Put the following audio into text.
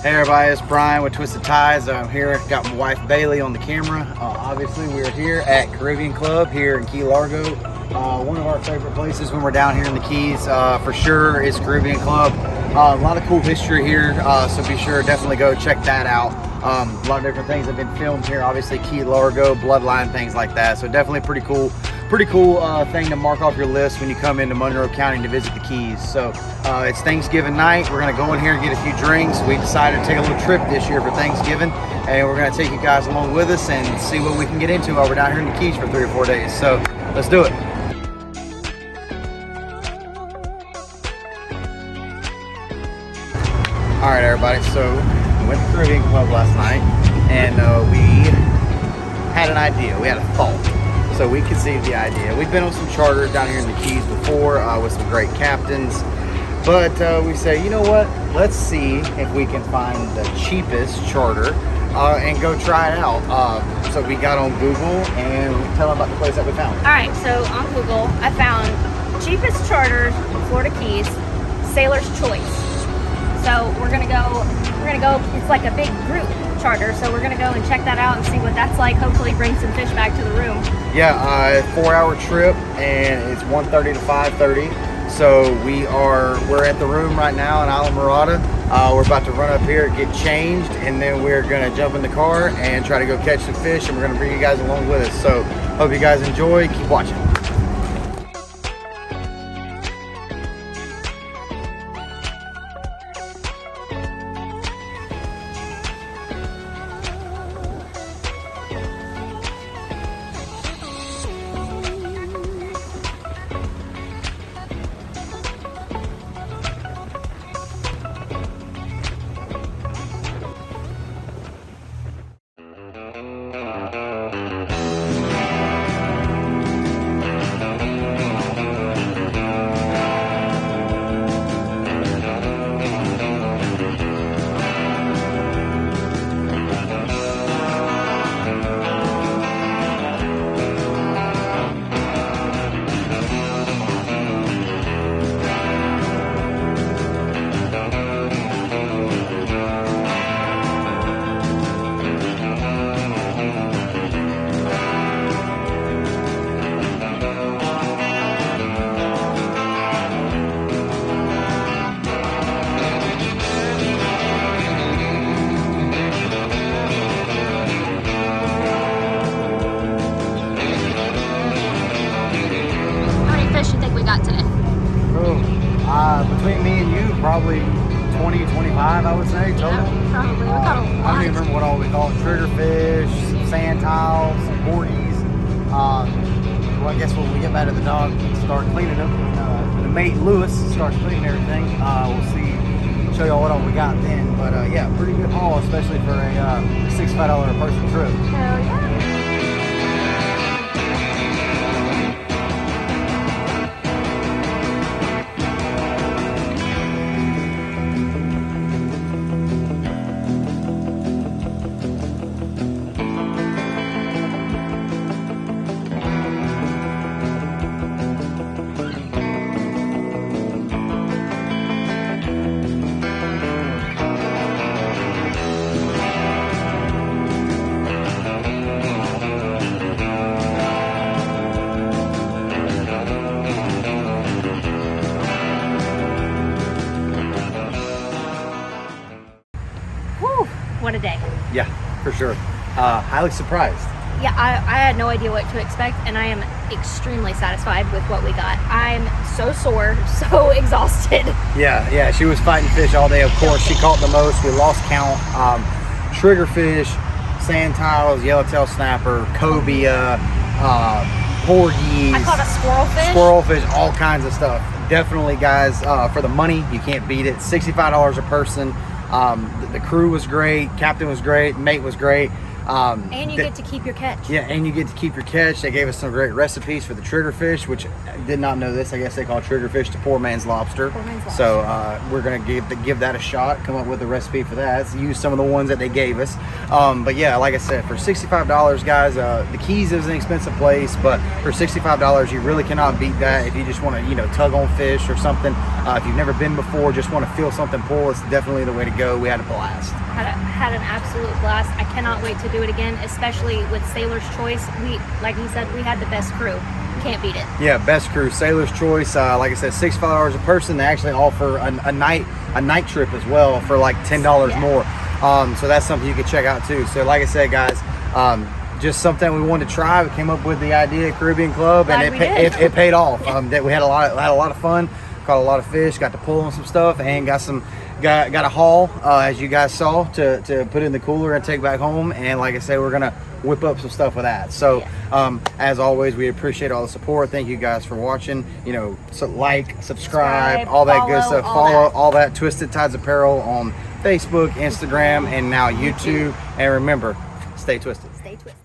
Hey everybody, it's Brian with Twisted Ties. I'm here, got my wife Bailee on the camera. Obviously we are here at Caribbean Club here in Key Largo. One of our favorite places when we're down here in the Keys, for sure, is Caribbean Club. A lot of cool history here, so be sure definitely go check that out. A lot of different things have been filmed here, obviously Key Largo, Bloodline, things like that. So definitely pretty cool thing to mark off your list when you come into Monroe County to visit the Keys. So it's Thanksgiving night. We're gonna go in here and get a few drinks. We decided to take a little trip this year for Thanksgiving, and we're gonna take you guys along with us and see what we can get into while we're down here in the Keys for 3 or 4 days. So let's do it. All right, everybody. So we went to the Caribbean Club last night, and we had an idea. We had a thought. So we conceived the idea. We've been on some charters down here in the Keys before with some great captains, but we say, you know what? Let's see if we can find the cheapest charter and go try it out. So we got on Google and tell them about the place that we found. All right, so on Google, I found cheapest charters in Florida Keys, Sailor's Choice. So we're gonna go, it's like a big group charter, so we're gonna go and check that out and see what that's like. Hopefully bring some fish back to the room. Yeah, 4-hour trip, and it's 1:30 to 5:30. So we're at the room right now in Isla Mirada. We're about to run up here, get changed, and then we're gonna jump in the car and try to go catch some fish, and we're gonna bring you guys along with us. So hope you guys enjoy, keep watching. Between me and you, probably 20, 25, I would say, total. Yeah, probably. We caught a lot. I don't even remember what all we caught. Triggerfish, some sand tiles, some porgies. Well, I guess when we get back to the dock and start cleaning them, the mate Lewis starts cleaning everything, we'll show y'all what all we got then. But yeah, pretty good haul, especially for a $65 a person trip. Hell yeah. What a day. Yeah, for sure. Highly surprised. Yeah, I had no idea what to expect, and I am extremely satisfied with what we got. I'm so sore, so exhausted. Yeah, she was fighting fish all day, of course. She caught the most. We lost count. Triggerfish, sand tiles, yellowtail snapper, cobia, porgies. I caught a squirrelfish, all kinds of stuff. Definitely, guys, for the money, you can't beat it. $65 a person. The crew was great, captain was great, mate was great. And you get to keep your catch. Yeah, and you get to keep your catch. They gave us some great recipes for the triggerfish, which I did not know this. I guess they call triggerfish the poor man's lobster. Poor man's lobster. So we're gonna give that a shot. Come up with a recipe for that. Use some of the ones that they gave us. But yeah, like I said, for $65, guys, the Keys is an expensive place, but for $65, you really cannot beat that. If you just want to, tug on fish or something, if you've never been before, just want to feel something pull, it's definitely the way to go. We had a blast. Had an absolute blast. I cannot wait to do it again, especially with Sailor's Choice. Like he said, we had the best crew. Can't beat it. Yeah, best crew, Sailor's Choice. Like I said, $65 a person. They actually offer a night trip as well for like $10 more. So that's something you can check out too. So like I said, guys, just something we wanted to try. We came up with the idea at Caribbean Club, and it paid off. That we had a lot of fun, caught a lot of fish, got to pull on some stuff, and got a haul, as you guys saw, to put in the cooler and take back home. And like I said, we're gonna whip up some stuff with that. So as always, we appreciate all the support. Thank you guys for watching. So like, subscribe, all that good stuff. Follow all that Twisted Tides Apparel on Facebook, Instagram, and now YouTube. And remember, stay twisted. Stay twisted.